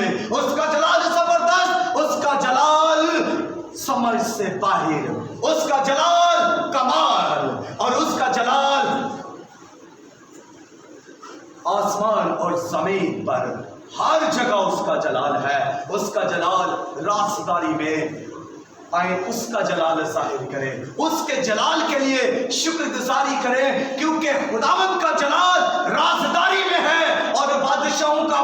میں، اس کا جلال زبردست، اس کا جلال سمجھ سے باہر، اس کا جلال کمال، اور اس کا جلال آسمان اور زمین پر ہر جگہ اس کا جلال ہے۔ اس کا جلال رازداری میں آئیں، اس کا جلال ظاہر کریں، اس کے جلال کے لیے شکر گزاری کریں، کیونکہ خداوند کا جلال رازداری میں ہے، اور بادشاہوں کا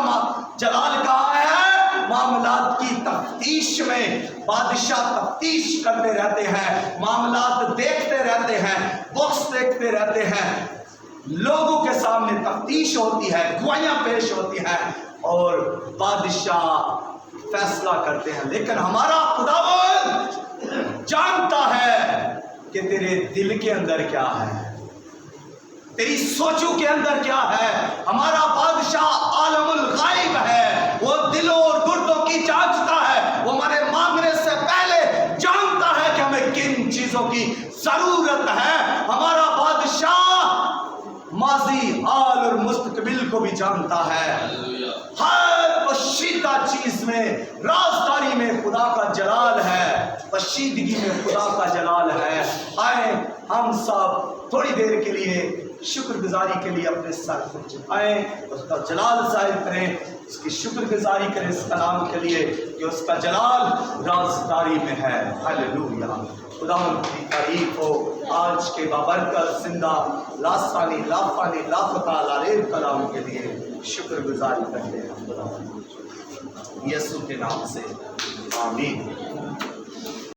جلال کہاں ہے؟ معاملات کی تفتیش میں۔ بادشاہ تفتیش کرتے رہتے ہیں، معاملات دیکھتے رہتے ہیں، بکس دیکھتے رہتے ہیں، لوگوں کے سامنے تفتیش ہوتی ہے، گواہیاں پیش ہوتی ہیں، اور بادشاہ فیصلہ کرتے ہیں۔ لیکن ہمارا خداوند جانتا ہے کہ تیرے دل کے اندر کیا ہے، تیری سوچوں کے اندر کیا ہے۔ ہمارا بادشاہ عالم الغائب ہے، وہ دلوں اور گردوں کی جانچتا ہے، وہ ہمارے مانگنے سے پہلے جانتا ہے کہ ہمیں کن چیزوں کی ضرورت ہے۔ ہمارا بادشاہ ماضی، حال اور مستقبل کو بھی جانتا ہے۔ ہر پوشیدہ چیز میں، رازداری میں خدا کا جلال ہے، پوشیدگی میں خدا کا جلال ہے۔ آئیں ہم سب تھوڑی دیر کے لیے شکر گزاری کے لیے اپنے سر کو جھکائیں، اس کا جلال ظاہر کریں، اس کی شکر گزاری کریں اس کلام کے لیے کہ اس کا جلال رازداری میں ہے۔ ہلیلویا، خداوند کی تعریف ہو۔ آج کے بابرکت زندہ لاسانی لافانی لافتہ لاریر کلام کے لیے شکر گزاری کرتے ہیں خداوند یسوع کے نام سے، آمین۔